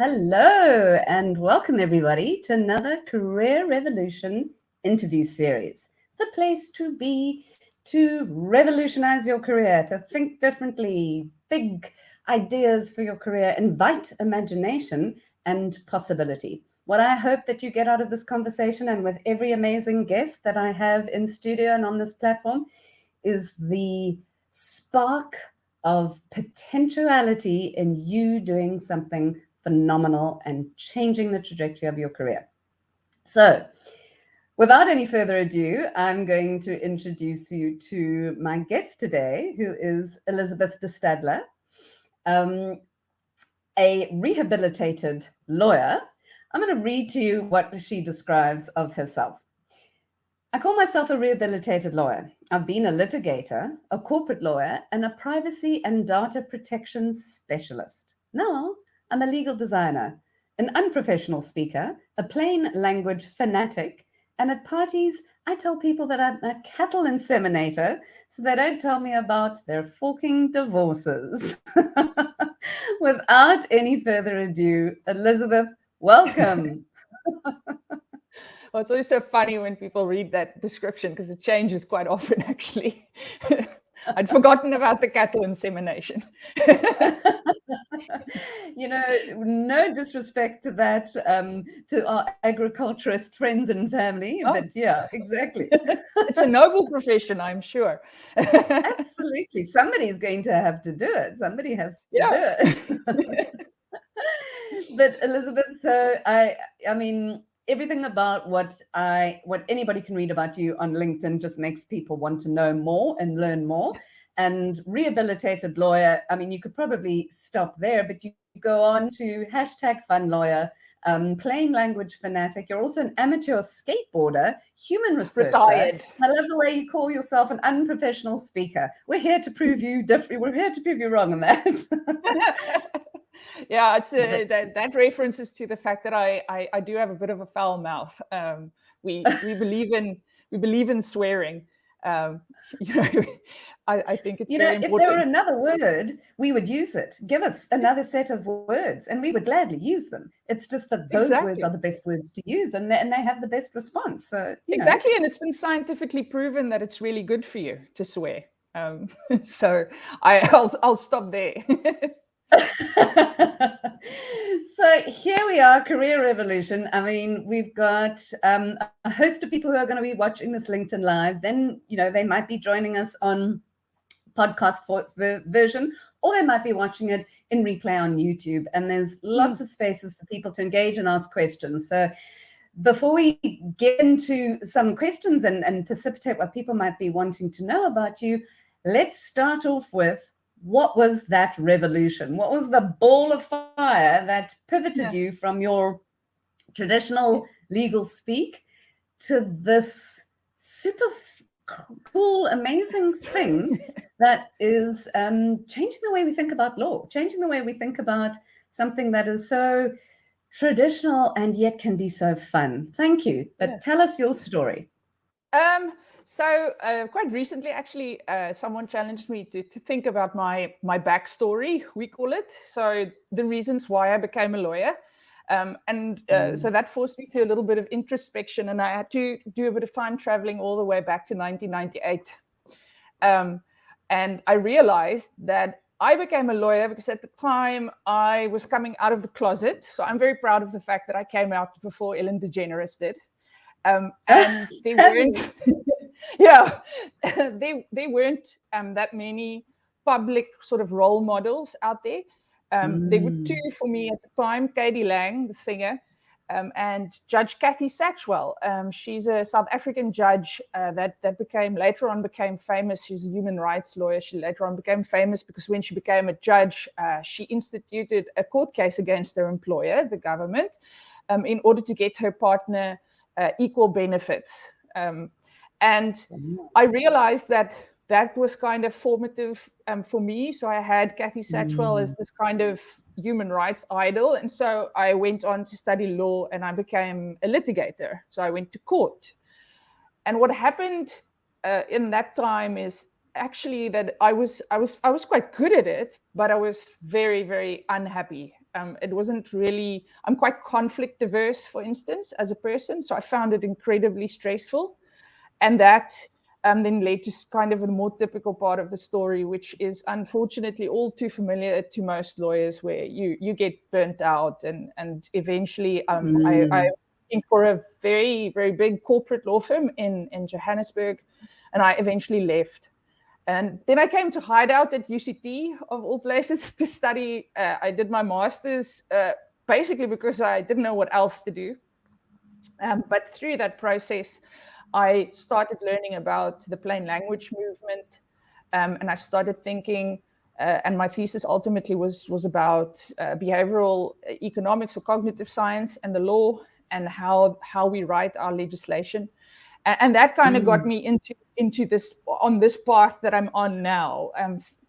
Hello and welcome everybody to another Career Revolution interview series. The place to be to revolutionize your career, to think differently, big ideas for your career, invite imagination and possibility. What I hope that you get out of this conversation and with every amazing guest that I have in studio and on this platform is the spark of potentiality in you doing something phenomenal and changing the trajectory of your career. So, without any further ado, I'm going to introduce you to my guest today, who is Elizabeth de Stadler, a rehabilitated lawyer. I'm going to read to you what she describes of herself. I call myself a rehabilitated lawyer. I've been a litigator, a corporate lawyer, and a privacy and data protection specialist. Now, I'm a legal designer, an unprofessional speaker, a plain language fanatic, and at parties, I tell people that I'm a cattle inseminator so they don't tell me about their forking divorces. Without any further ado, Elizabeth, welcome. Well, it's always so funny when people read that description because it changes quite often, actually. I'd forgotten about the cattle insemination. No disrespect to that, to our agriculturist friends and family, but yeah, exactly. It's a noble profession, I'm sure. Absolutely. Somebody's going to have to do it. Somebody has to do it. But Elizabeth, so I mean, everything about what anybody can read about you on LinkedIn just makes people want to know more and learn more. And rehabilitated lawyer, I mean, you could probably stop there, but you go on to #FunLawyer, plain language fanatic. You're also an amateur skateboarder, human researcher. Retired. I love the way you call yourself an unprofessional speaker. We're here to prove you different. We're here to prove you wrong on that. Yeah, it's that references to the fact that I do have a bit of a foul mouth. We believe in swearing. I think it's very important. If there were another word, we would use it. Give us another set of words, and we would gladly use them. It's just that those words are the best words to use, and they have the best response. So exactly, and it's been scientifically proven that it's really good for you to swear. So I'll stop there. So here we are, Career Revolution. I mean, we've got a host of people who are going to be watching this LinkedIn Live. Then, they might be joining us on podcast version, or they might be watching it in replay on YouTube. And there's lots of spaces for people to engage and ask questions. So before we get into some questions and precipitate what people might be wanting to know about you, let's start off with, what was that revolution? What was the ball of fire that pivoted you from your traditional legal speak to this super cool, amazing thing that is changing the way we think about law, changing the way we think about something that is so traditional and yet can be so fun? Thank you. But tell us your story. So quite recently, actually, someone challenged me to think about my backstory, we call it. So the reasons why I became a lawyer. So that forced me to a little bit of introspection, and I had to do a bit of time traveling all the way back to 1998. And I realized that I became a lawyer because at the time I was coming out of the closet. So I'm very proud of the fact that I came out before Ellen DeGeneres did. And they weren't... they weren't that many public sort of role models out there. There were two for me at the time: Katie Lang, the singer, and Judge Kathy Satchwell. She's a South African judge that later on became famous. She's a human rights lawyer. She later on became famous because when she became a judge, she instituted a court case against her employer, the government, in order to get her partner equal benefits. And I realized that was kind of formative for me. So I had Kathy Satchwell as this kind of human rights idol. And so I went on to study law and I became a litigator. So I went to court. And what happened in that time is actually that I was quite good at it, but I was very, very unhappy. It wasn't really, I'm quite conflict averse, for instance, as a person. So I found it incredibly stressful. And that then led to kind of a more typical part of the story, which is unfortunately all too familiar to most lawyers, where you get burnt out. And eventually I working for a very, very big corporate law firm in Johannesburg, and I eventually left. And then I came to Hideout at UCT, of all places, to study. I did my master's basically because I didn't know what else to do. But through that process, I started learning about the plain language movement, and I started thinking, and my thesis ultimately was about behavioral economics or cognitive science and the law, and how we write our legislation. And that kind of got me into this, on this path that I'm on now.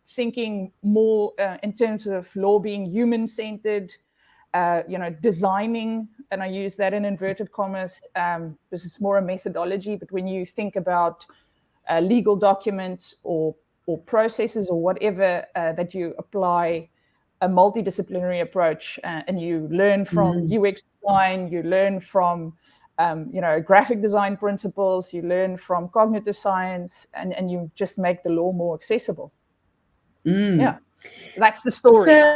Thinking more in terms of law being human-centered, designing, and I use that in inverted commas. This is more a methodology, but when you think about legal documents or processes or whatever, that you apply a multidisciplinary approach, and you learn from UX design, you learn from graphic design principles, you learn from cognitive science, and you just make the law more accessible. Yeah, that's the story. So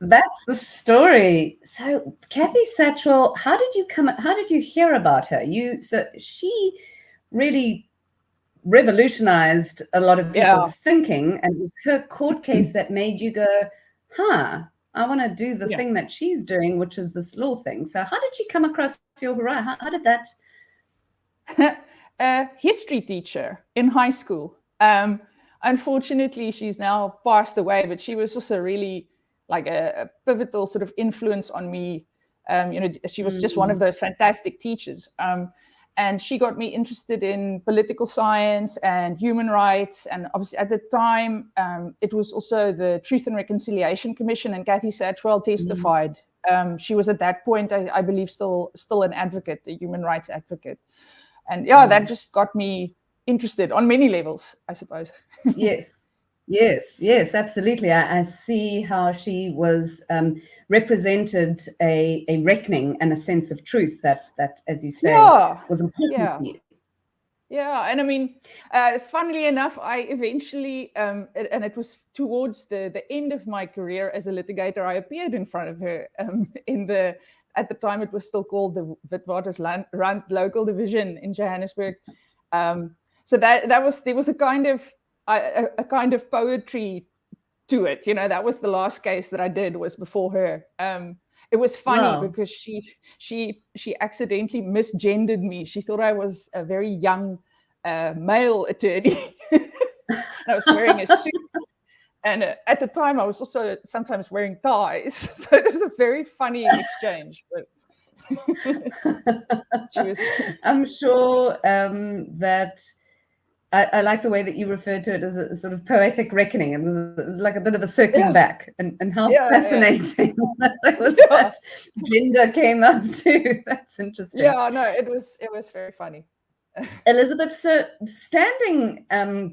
that's the story. So Kathy Satchwell, how did you hear about her? So she really revolutionized a lot of people's thinking, and it was her court case that made you go, I want to do the thing that she's doing, which is this law thing. So how did she come across your horizon? How did that? A history teacher in high school. Unfortunately, she's now passed away, but she was also really like a pivotal sort of influence on me. She was just one of those fantastic teachers. And she got me interested in political science and human rights. And obviously at the time, it was also the Truth and Reconciliation Commission, and Kathy Satchwell testified. She was at that point, I believe, still an advocate, a human rights advocate. And that just got me interested on many levels, I suppose. Yes, absolutely. I see how she was represented a reckoning and a sense of truth that as you say, was important for you. Yeah, and I mean, funnily enough, I eventually, and it was towards the end of my career as a litigator, I appeared in front of her at the time it was still called the Witwatersrand Local Division in Johannesburg. So there was a kind of poetry to it. That was the last case that I did, was before her. It was funny because she accidentally misgendered me. She thought I was a very young male attorney. And I was wearing a suit. And at the time, I was also sometimes wearing ties. So it was a very funny exchange. But I'm sure that I like the way that you referred to it as a sort of poetic reckoning. It was like a bit of a circling back, and how fascinating that was that gender came up too. That's interesting. Yeah, no, it was very funny. Elizabeth, so standing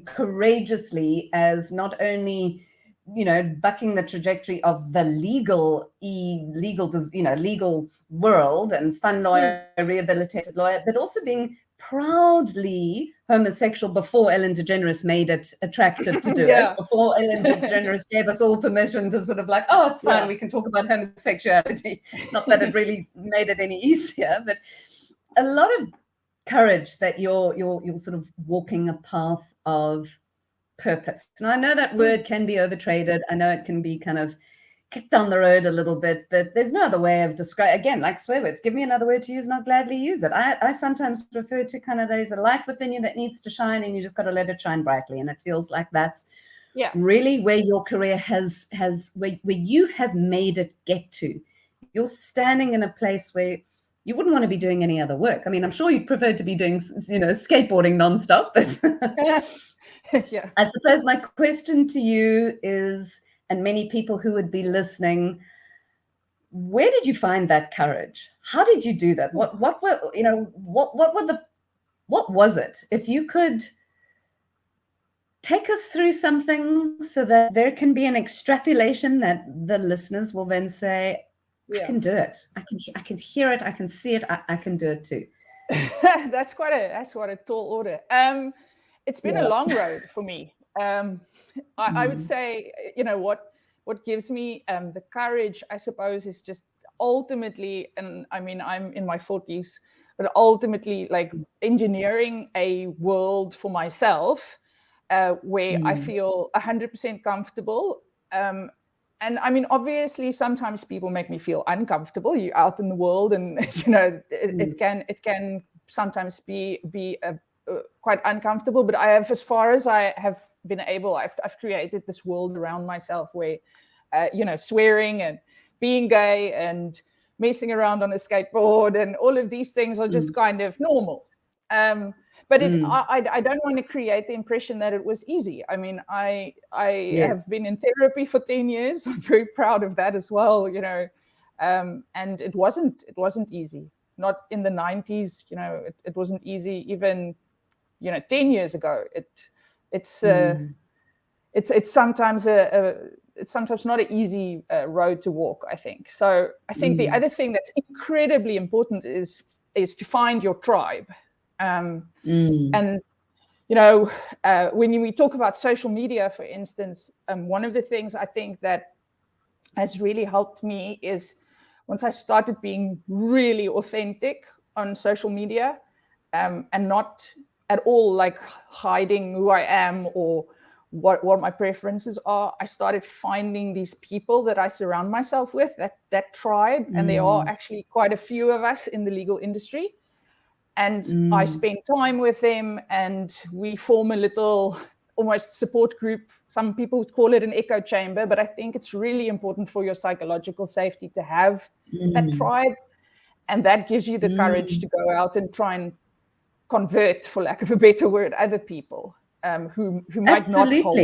courageously as not only bucking the trajectory of the legal world and fun lawyer, rehabilitated lawyer, but also being proudly homosexual before Ellen DeGeneres made it attractive to do it, before Ellen DeGeneres gave us all permission to sort of like, it's fine, we can talk about homosexuality. Not that it really made it any easier, but a lot of courage that you're sort of walking a path of purpose. And I know that word can be overtraded. I know it can be kind of kicked down the road a little bit, but there's no other way of describing, again, like swear words. Give me another word to use and I'll gladly use it. I sometimes refer to kind of, there's a light within you that needs to shine, and you just got to let it shine brightly. And it feels like that's really where your career has where you have made it get to. You're standing in a place where you wouldn't want to be doing any other work. I mean, I'm sure you'd prefer to be doing, skateboarding nonstop, but I suppose my question to you is, and many people who would be listening, where did you find that courage? How did you do that? What was it? If you could take us through something so that there can be an extrapolation that the listeners will then say, I can do it. I can hear it. I can see it. I can do it too. That's quite a tall order. It's been a long road for me. I would say, what gives me the courage, I suppose, is just ultimately, and I mean, I'm in my 40s, but ultimately, like, engineering a world for myself where I feel 100% comfortable. And I mean, obviously, sometimes people make me feel uncomfortable. You're out in the world, and it can sometimes be quite uncomfortable. But as far as I have been able, I've created this world around myself where, swearing and being gay and messing around on a skateboard and all of these things are just kind of normal. But I don't want to create the impression that it was easy. I mean, I have been in therapy for 10 years. I'm very proud of that as well, and it wasn't easy. Not in the 90s, it wasn't easy. Even, 10 years ago, it's sometimes it's sometimes not an easy road to walk, I think. So I think the other thing that's incredibly important is to find your tribe. And, when we talk about social media, for instance, one of the things I think that has really helped me is once I started being really authentic on social media, and not at all like hiding who I am or what my preferences are, I started finding these people that I surround myself with, that tribe. And there are actually quite a few of us in the legal industry. And I spend time with them, and we form a little almost support group. Some people would call it an echo chamber, but I think it's really important for your psychological safety to have that tribe. And that gives you the courage to go out and try and convert, for lack of a better word, other people who might not hold.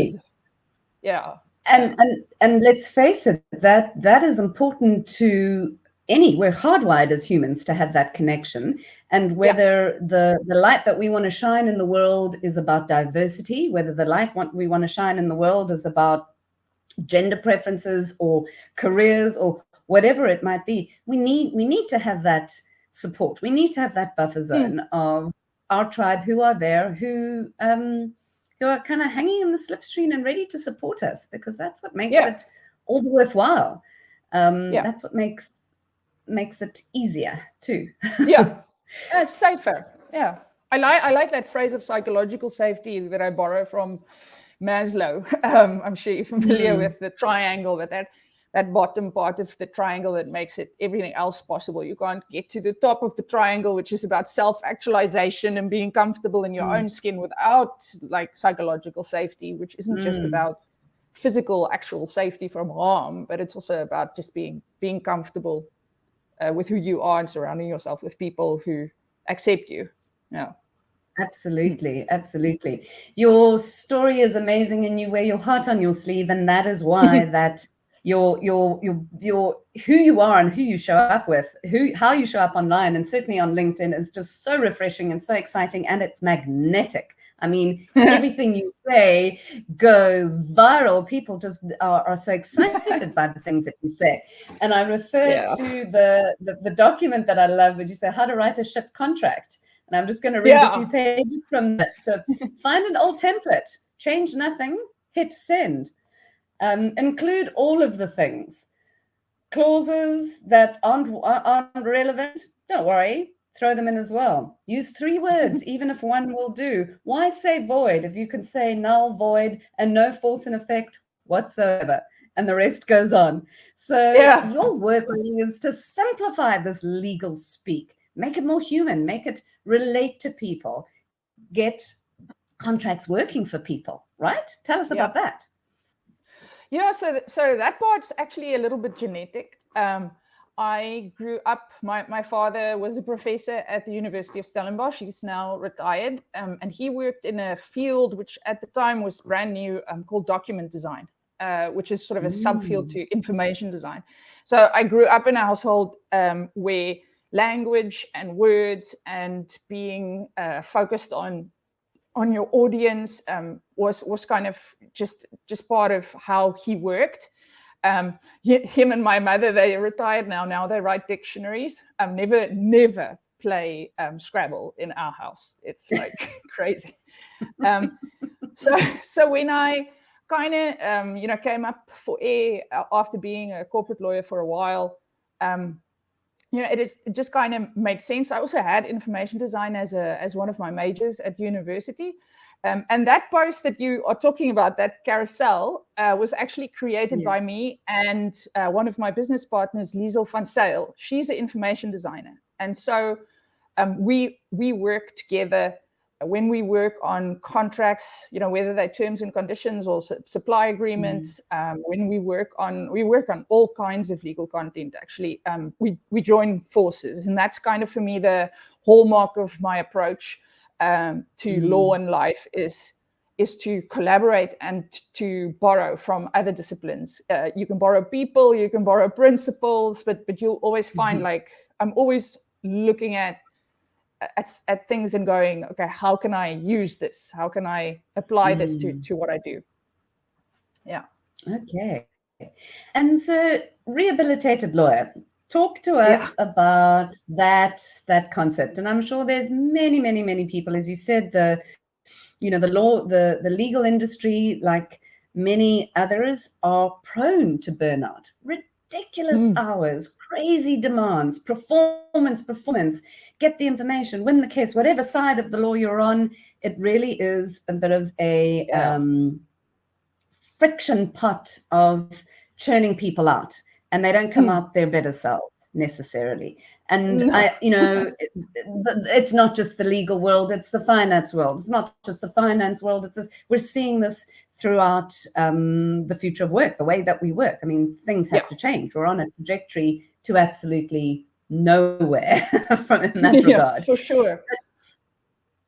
Yeah. And let's face it, that is important to we're hardwired as humans to have that connection. And whether the light that we want to shine in the world is about diversity, whether the light we want to shine in the world is about gender preferences or careers or whatever it might be, we need to have that support. We need to have that buffer zone of our tribe who are there, who are kind of hanging in the slipstream and ready to support us, because that's what makes it all worthwhile. That's what makes it easier too. It's safer. I like that phrase of psychological safety that I borrow from Maslow. I'm sure you're familiar with the triangle, but that bottom part of the triangle that makes it everything else possible. You can't get to the top of the triangle, which is about self-actualization and being comfortable in your own skin, without like psychological safety, which isn't just about physical actual safety from harm, but it's also about just being comfortable with who you are and surrounding yourself with people who accept you. Absolutely. Your story is amazing, and you wear your heart on your sleeve, and that is why that your who you are and who you show up with, how you show up online, and certainly on LinkedIn, is just so refreshing and so exciting, and it's magnetic. I mean, everything you say goes viral. People just are so excited by the things that you say. And I refer to the document that I love, where you say how to write a ship contract. And I'm just going to read a few pages from that. So find an old template, change nothing, hit send. Include all of the things. Clauses that aren't relevant, don't worry. Throw them in as well. Use 3 words, even if one will do. Why say void if you can say null, void, and no force in effect whatsoever? And the rest goes on. So your work really is to simplify this legal speak, make it more human, make it relate to people, get contracts working for people, right? Tell us about that. Yeah, so that part's actually a little bit genetic. I grew up, my father was a professor at the University of Stellenbosch. He's now retired. And he worked in a field which at the time was brand new, called document design, which is sort of a subfield to information design. So I grew up in a household where language and words and being focused on on your audience was kind of just part of how he worked. Him and my mother, they retired now. Now they write dictionaries. Never play Scrabble in our house. It's like crazy. So when I kind of came up for air after being a corporate lawyer for a while, it just kind of made sense. I also had information design as one of my majors at university. And that post that you are talking about, that carousel, was actually created by me and one of my business partners, Liesel van Zyl. She's an information designer. And so we work together when we work on contracts, whether they're terms and conditions or supply agreements. When we work on all kinds of legal content, actually. We join forces. And that's kind of, for me, the hallmark of my approach to law and life is to collaborate and to borrow from other disciplines. You can borrow people, you can borrow principles, but you'll always find, like, I'm always looking at things and going, okay, how can I use this? How can I apply this to what I do? Yeah. Okay. And so, rehabilitated lawyer, talk to us about that concept. And I'm sure there's many, many, many people, as you said, the legal industry, like many others, are prone to burnout. Ridiculous hours, crazy demands, performance, get the information, win the case, whatever side of the law you're on. It really is a bit of a friction pot of churning people out, and they don't come out their better selves necessarily. And it's not just the legal world, it's the finance world. It's not just the finance world. It's this, we're seeing this throughout the future of work, the way that we work. I mean, things have to change. We're on a trajectory to absolutely nowhere in that regard. For sure. But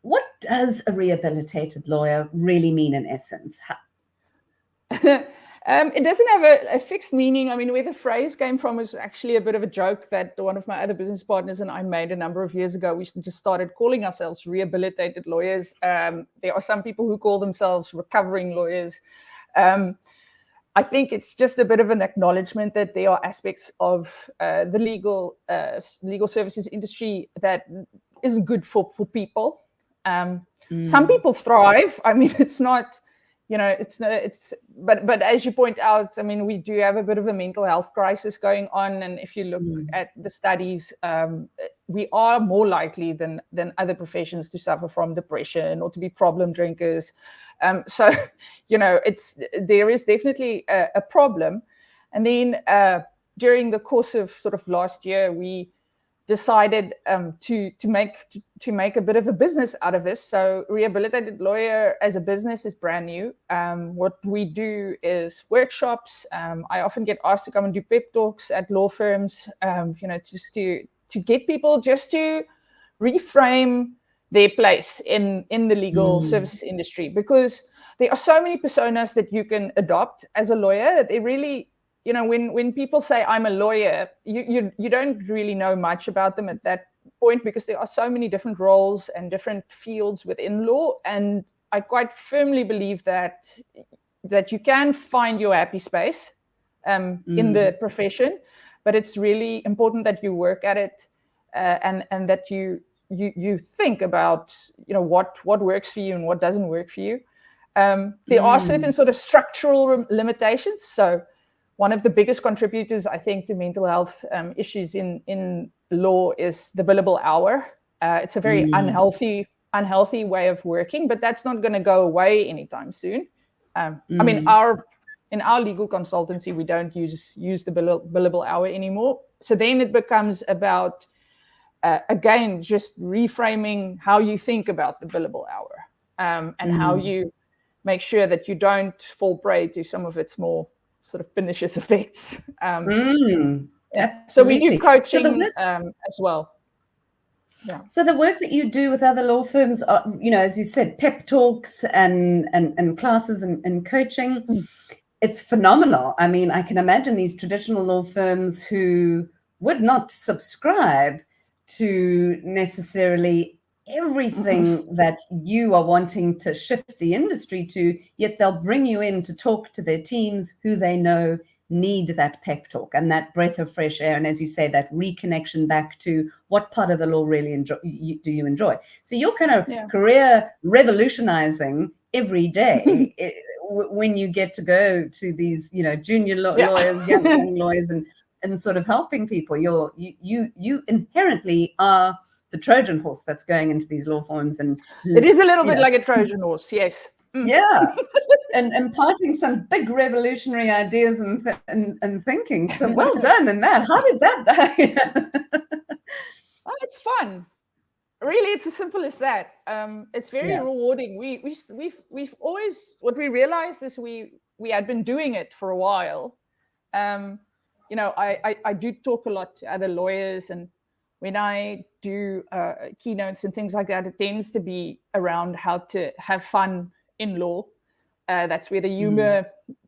what does a rehabilitated lawyer really mean in essence? It doesn't have a fixed meaning. I mean, where the phrase came from was actually a bit of a joke that one of my other business partners and I made a number of years ago. We just started calling ourselves rehabilitated lawyers. There are some people who call themselves recovering lawyers. I think it's just a bit of an acknowledgement that there are aspects of the legal services industry that isn't good for people. Some people thrive. I mean, it's not, but as you point out, I mean, we do have a bit of a mental health crisis going on. And if you look at the studies, we are more likely than other professions to suffer from depression or to be problem drinkers. So, there is definitely a problem. And then during the course of sort of last year, we decided to make a bit of a business out of this. So Rehabilitated Lawyer as a business is brand new. What we do is workshops. I often get asked to come and do pep talks at law firms, just to get people just to reframe their place in the legal services industry, because there are so many personas that you can adopt as a lawyer that they really, when people say I'm a lawyer, you don't really know much about them at that point, because there are so many different roles and different fields within law. And I quite firmly believe that you can find your happy space in the profession, but it's really important that you work at it and that you think about what works for you and what doesn't work for you. There are certain sort of structural limitations. So one of the biggest contributors, I think, to mental health issues in law is the billable hour. It's a very unhealthy way of working, but that's not going to go away anytime soon. I mean, in our legal consultancy, we don't use the billable hour anymore. So then it becomes about again, just reframing how you think about the billable hour and how you make sure that you don't fall prey to some of its more sort of pernicious effects. So we do coaching as well. Yeah. So the work that you do with other law firms are, as you said, pep talks and classes and coaching. It's phenomenal. I mean, I can imagine these traditional law firms who would not subscribe to necessarily everything that you are wanting to shift the industry to, yet they'll bring you in to talk to their teams who they know need that pep talk and that breath of fresh air. And as you say, that reconnection back to what part of the law really do you enjoy. So you're kind of career revolutionizing every day when you get to go to these, junior lawyers, young lawyers, and sort of helping people. You inherently are the Trojan horse that's going into these law firms, and it is a little bit like a Trojan horse, yes. Yeah, and imparting some big revolutionary ideas and thinking. So well done in that. How did that? Well, it's fun. Really, it's as simple as that. It's very rewarding. We've always, what we realized is we had been doing it for a while. I do talk a lot to other lawyers, and when I do keynotes and things like that, it tends to be around how to have fun in law. That's where the humor,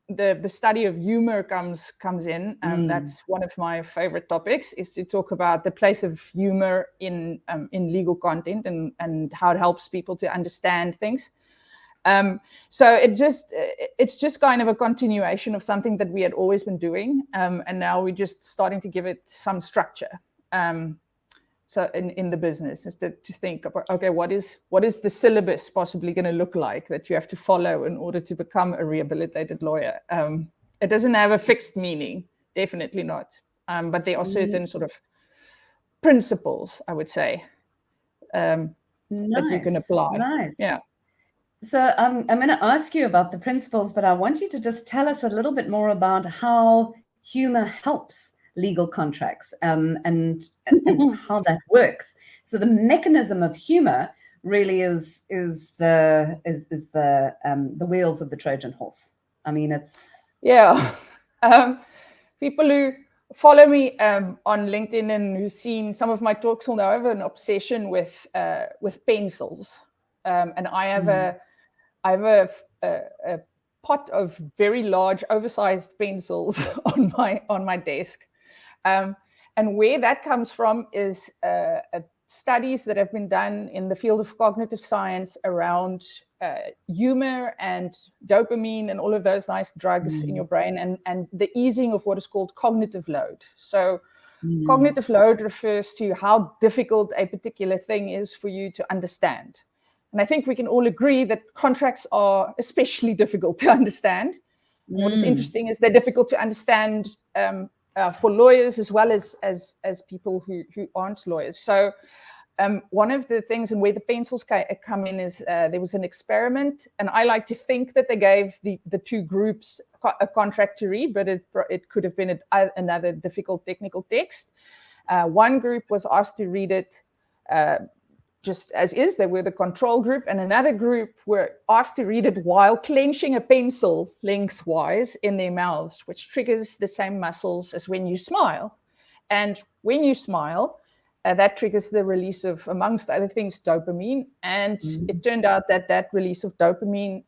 the study of humor comes in. That's one of my favorite topics, is to talk about the place of humor in legal content and how it helps people to understand things. So it's just kind of a continuation of something that we had always been doing, and now we're just starting to give it some structure. So in the business, is to think about, okay, what is the syllabus possibly going to look like that you have to follow in order to become a rehabilitated lawyer? It doesn't have a fixed meaning, definitely not. But there are certain sort of principles, I would say, that you can apply. Nice. Yeah. So I'm going to ask you about the principles, but I want you to just tell us a little bit more about how humor helps legal contracts and how that works. So the mechanism of humor really is the wheels of the Trojan horse. I mean, it's people who follow me on LinkedIn and who've seen some of my talks will know I have an obsession with pencils, and I have a pot of very large, oversized pencils on my desk. And where that comes from is studies that have been done in the field of cognitive science around humor and dopamine and all of those nice drugs in your brain, and the easing of what is called cognitive load. So cognitive load refers to how difficult a particular thing is for you to understand. And I think we can all agree that contracts are especially difficult to understand. And what is interesting is they're difficult to understand for lawyers as well as people who aren't lawyers. So one of the things, and where the pencils come in, is there was an experiment, and I like to think that they gave the two groups a contract to read, but it could have been another difficult technical text. One group was asked to read it just as is. They were the control group, and another group were asked to read it while clenching a pencil lengthwise in their mouths, which triggers the same muscles as when you smile. And when you smile, that triggers the release of, amongst other things, dopamine. And it turned out that release of dopamine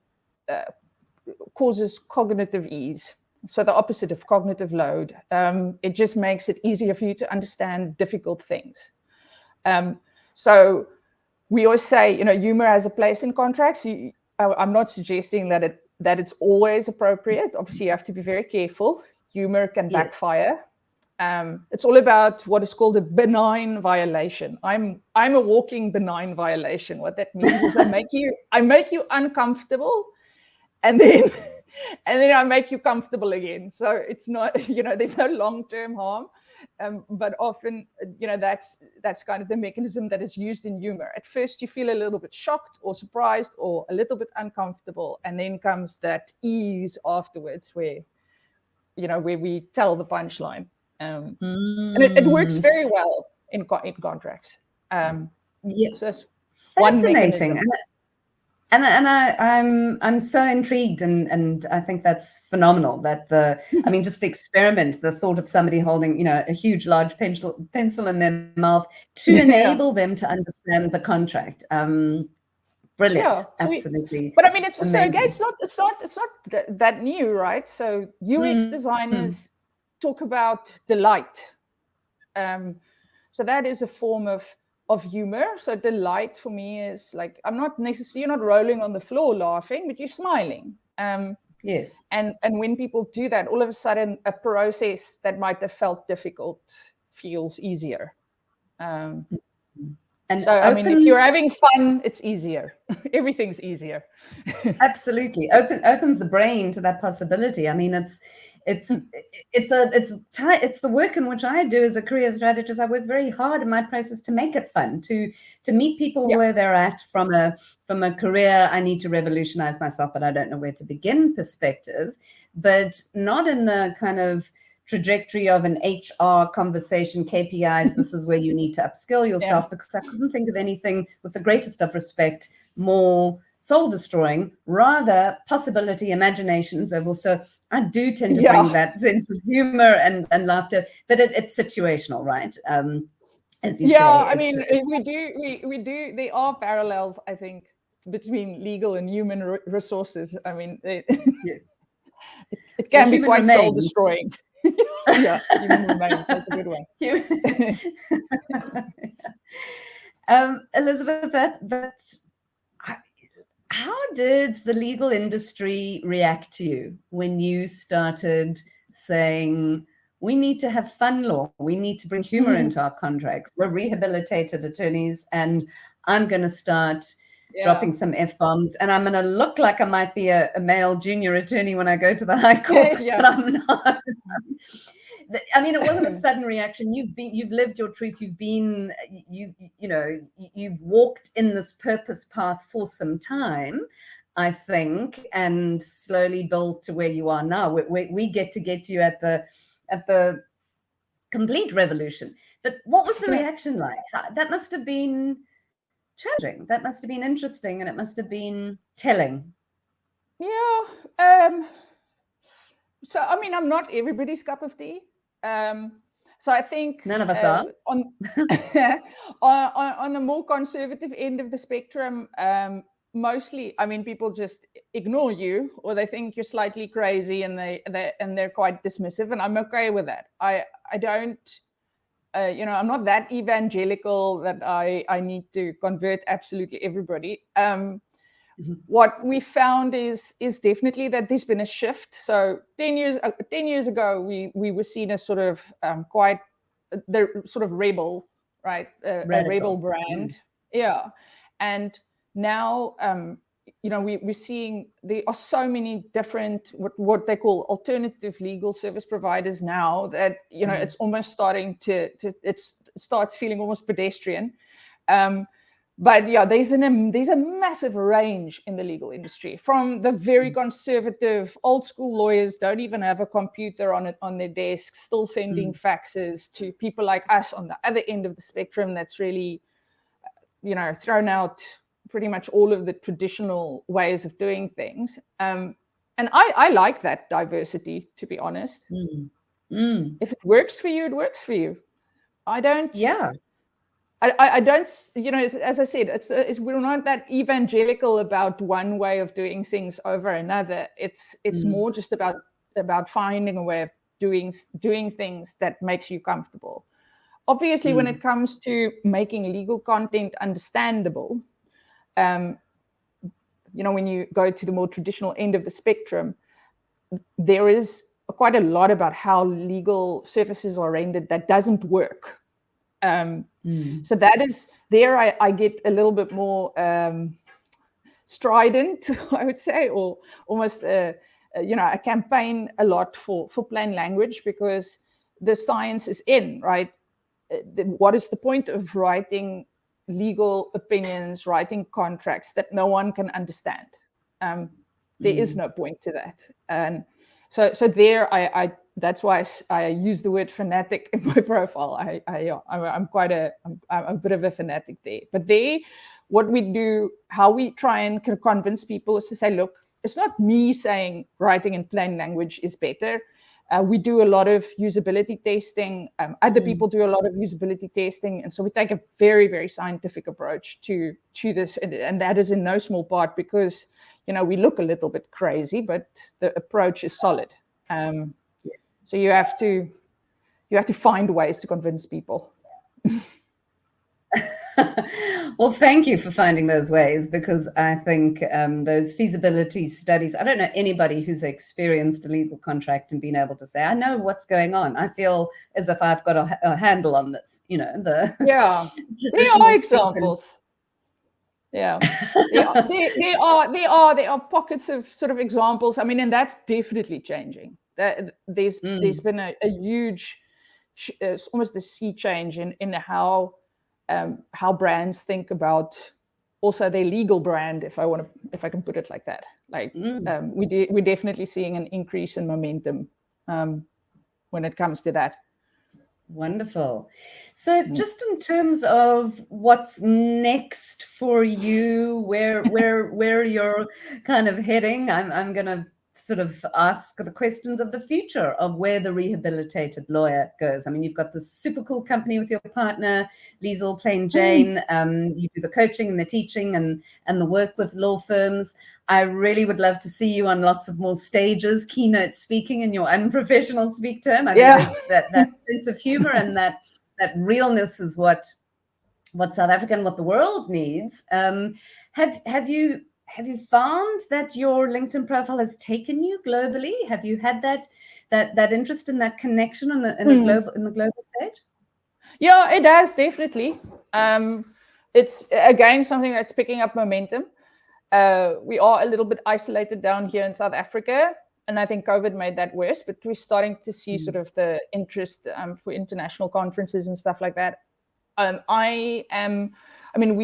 causes cognitive ease. So the opposite of cognitive load. It just makes it easier for you to understand difficult things. So we always say, humor has a place in contracts. I'm not suggesting that it's always appropriate. Obviously, you have to be very careful. Humor can backfire. It's all about what is called a benign violation. I'm a walking benign violation. What that means is I make you uncomfortable, and then I make you comfortable again. So it's not, there's no long-term harm. But often, that's kind of the mechanism that is used in humor. At first, you feel a little bit shocked or surprised or a little bit uncomfortable, and then comes that ease afterwards, where we tell the punchline, and it works very well in contracts. So that's one mechanism. And I'm so intrigued, and I think that's phenomenal. That just the experiment, the thought of somebody holding, a huge, large pencil in their mouth to enable them to understand the contract. Brilliant, absolutely. But I mean, it's not that new, right? So UX designers talk about delight. So that is a form of of humor. So delight for me is like, you're not rolling on the floor laughing, but you're smiling. Yes. And when people do that, all of a sudden a process that might have felt difficult feels easier. And so, I mean, if you're having fun, it's easier. Everything's easier. Absolutely. Opens the brain to that possibility. I mean, it's the work in which I do as a career strategist. I work very hard in my process to make it fun, to meet people where they're at from a career, I need to revolutionize myself, but I don't know where to begin perspective, but not in the kind of trajectory of an HR conversation, KPIs, this is where you need to upskill yourself, because I couldn't think of anything with the greatest of respect more soul destroying, rather possibility, imaginations over. So I do tend to bring that sense of humor and laughter, but it's situational, right? As you say. I mean, we do. There are parallels, I think, between legal and human resources. I mean, it can be quite soul destroying. Human remains. That's a good one. Elizabeth, how did the legal industry react to you when you started saying, we need to have fun law, we need to bring humor into our contracts, we're rehabilitated attorneys, and I'm going to start dropping some F-bombs, and I'm going to look like I might be a male junior attorney when I go to the High Court, but I'm not. I mean, it wasn't a sudden reaction. You've lived your truth. You've walked in this purpose path for some time, I think, and slowly built to where you are now. We get you at the complete revolution. But what was the reaction like? That must have been challenging. That must have been interesting, and it must have been telling. So, I mean, I'm not everybody's cup of tea. So I think none of us are. On the more conservative end of the spectrum, mostly, I mean, people just ignore you, or they think you're slightly crazy, and they're quite dismissive, and I'm okay with that. I don't, I'm not that evangelical that I need to convert absolutely everybody. What we found is definitely that there's been a shift. So 10 years ago, we were seen as sort of quite the sort of rebel, right? A rebel brand. And now, we're seeing there are so many different what they call alternative legal service providers now that it's almost starting to it starts feeling almost pedestrian. But there's a massive range in the legal industry, from the very conservative old school lawyers don't even have a computer on their desk, still sending faxes, to people like us on the other end of the spectrum that's really thrown out pretty much all of the traditional ways of doing things. And I like that diversity, to be honest. If it works for you, it works for you. I don't. I don't, as I said, we're not that evangelical about one way of doing things over another. It's more just about finding a way of doing things that makes you comfortable. Obviously, when it comes to making legal content understandable, when you go to the more traditional end of the spectrum, there is quite a lot about how legal services are rendered that doesn't work. So that is there. I get a little bit more strident, I would say, or almost a campaign a lot for plain language, because the science is in, right? What is the point of writing legal opinions, writing contracts that no one can understand? There is no point to that. And so there, I that's why I use the word fanatic in my profile. I'm a bit of a fanatic there. But there, what we do, how we try and convince people is to say, look, it's not me saying writing in plain language is better. We do a lot of usability testing. Other people do a lot of usability testing. And so we take a very, very scientific approach to this. And that is in no small part because, we look a little bit crazy, but the approach is solid. So you have to find ways to convince people. Well, thank you for finding those ways, because I think those feasibility studies, I don't know anybody who's experienced a legal contract and been able to say, I know what's going on. I feel as if I've got a handle on this, the Yeah, there traditional are street examples. Yeah, there are pockets of sort of examples. I mean, and that's definitely changing. There's been a huge, it's almost a sea change in how brands think about also their legal brand, if I can put it like that. Like we're definitely seeing an increase in momentum when it comes to that. Wonderful. So just in terms of what's next for you, where you're kind of heading, I'm going to sort of ask the questions of the future of where the Rehabilitated Lawyer goes. I mean, you've got this super cool company with your partner, Liesl, Plain Jane. You do the coaching and the teaching and the work with law firms. I really would love to see you on lots of more stages, keynote speaking in your unprofessional speak term. I think that sense of humor and that realness is what South Africa and what the world needs. Have you found that your LinkedIn profile has taken you globally? Have you had that interest in that connection in the global stage? Yeah, it has definitely. It's again something that's picking up momentum. We are a little bit isolated down here in South Africa, and I think COVID made that worse, but we're starting to see sort of the interest for international conferences and stuff like that. I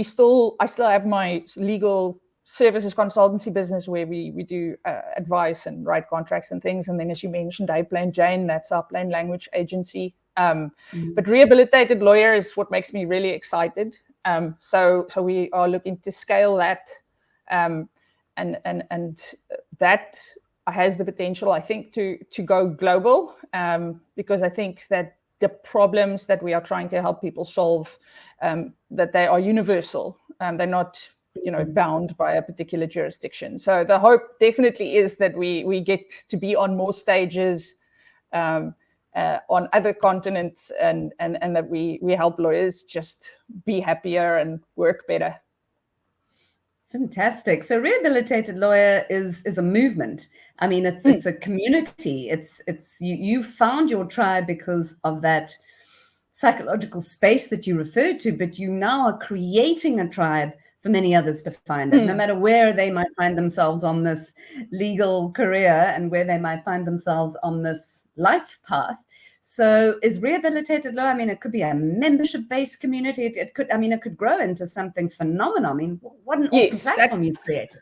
still have my legal services consultancy business where we do advice and write contracts and things. And then, as you mentioned, Plain Jane, that's our plain language agency. But Rehabilitated Lawyer is what makes me really excited. So we are looking to scale that. And that has the potential, I think, to go global, because I think that the problems that we are trying to help people solve, that they are universal. They're not, bound by a particular jurisdiction. So the hope definitely is that we get to be on more stages on other continents, and that we help lawyers just be happier and work better. Fantastic. So Rehabilitated Lawyer is a movement. I mean, it's a community. It's you found your tribe because of that psychological space that you referred to, but you now are creating a tribe for many others to find it, no matter where they might find themselves on this legal career and where they might find themselves on this life path. So is Rehabilitated Law, I mean, it could be a membership-based community. It could grow into something phenomenal. I mean, what an awesome platform you've created.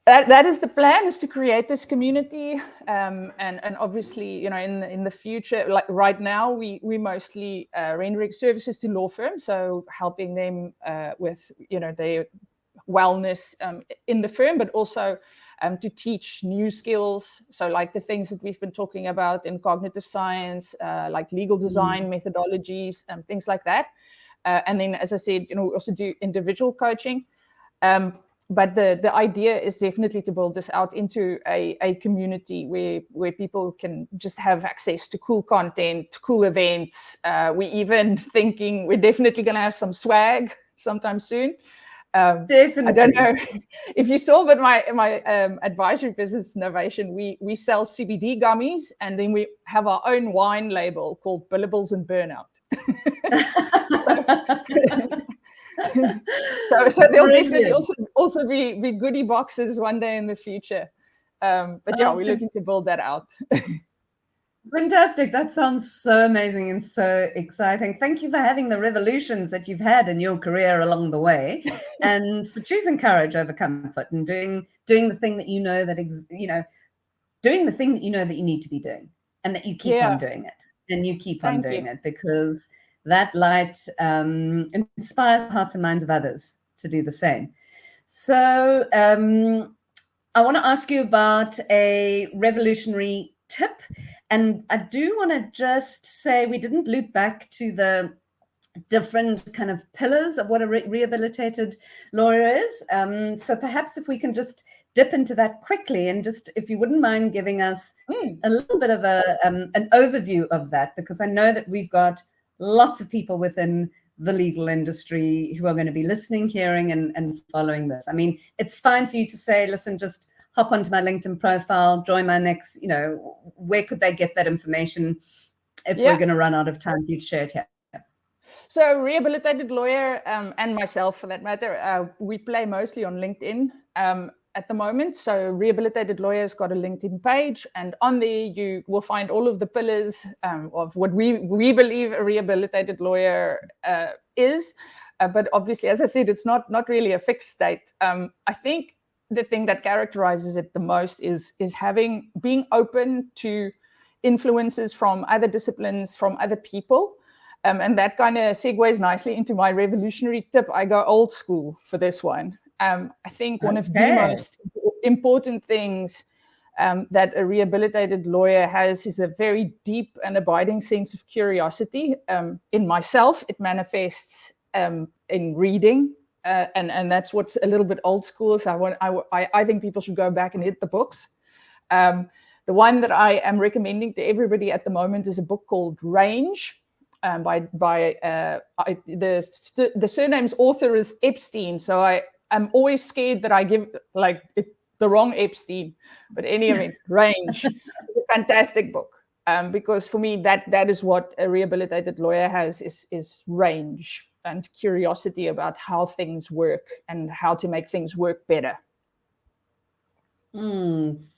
That is the plan, is to create this community. And obviously, in the future, like right now, we mostly rendering services to law firms. So helping them with, their wellness in the firm, but also to teach new skills. So like the things that we've been talking about in cognitive science, like legal design methodologies, things like that. And then, as I said, we also do individual coaching. But the idea is definitely to build this out into a community where people can just have access to cool content, cool events. We're even thinking we're definitely going to have some swag sometime soon. Definitely. I don't know if you saw, but my advisory business Novation, we sell CBD gummies, and then we have our own wine label called Billables and Burnout. so there'll definitely also be goodie boxes one day in the future. But yeah, we're looking to build that out. Fantastic. That sounds so amazing and so exciting. Thank you for having the revolutions that you've had in your career along the way, and for choosing courage over comfort, and doing the thing that doing the thing that that you need to be doing, and that you keep on doing it, and you keep on doing it, because that light inspires the hearts and minds of others to do the same. So I want to ask you about a revolutionary tip. And I do want to just say we didn't loop back to the different kind of pillars of what a rehabilitated lawyer is. So perhaps if we can just dip into that quickly, and just, if you wouldn't mind giving us a little bit of an overview of that, because I know that we've got lots of people within the legal industry who are going to be listening, hearing, and following this. I mean, it's fine for you to say, listen, just hop onto my LinkedIn profile, join my next, where could they get that information if we're going to run out of time for you to share it here? So Rehabilitated Lawyer and myself, for that matter, we play mostly on LinkedIn at the moment. So Rehabilitated Lawyer's got a LinkedIn page, and on there you will find all of the pillars of what we believe a rehabilitated lawyer is. But obviously, as I said, it's not really a fixed state. I think the thing that characterizes it the most is being open to influences from other disciplines, from other people. And that kind of segues nicely into my revolutionary tip. I go old school for this one. I think one of the most important things that a rehabilitated lawyer has is a very deep and abiding sense of curiosity. In myself, it manifests in reading. And that's what's a little bit old school. So I think people should go back and hit the books. The one that I am recommending to everybody at the moment is a book called Range. The surname's author is Epstein, so I'm always scared that I give the wrong Epstein. But anyway, Range is a fantastic book because for me that is what a rehabilitated lawyer has is range and curiosity about how things work and how to make things work better.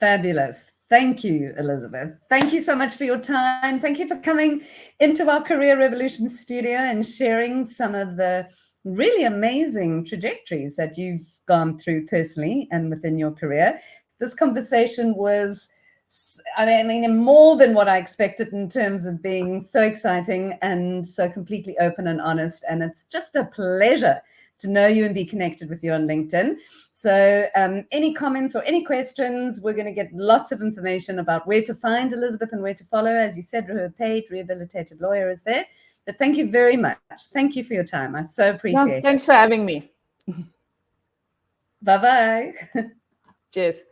Fabulous. Thank you, Elizabeth. Thank you so much for your time. Thank you for coming into our Career Revolution studio and sharing some of the really amazing trajectories that you've gone through personally and within your career. This conversation was, more than what I expected in terms of being so exciting and so completely open and honest. And it's just a pleasure to know you and be connected with you on LinkedIn. So any comments or any questions, we're going to get lots of information about where to find Elizabeth and where to follow. As you said, her page, Rehabilitated Lawyer, is there. But thank you very much. Thank you for your time. I so appreciate it. Thanks for having me. Bye-bye. Cheers.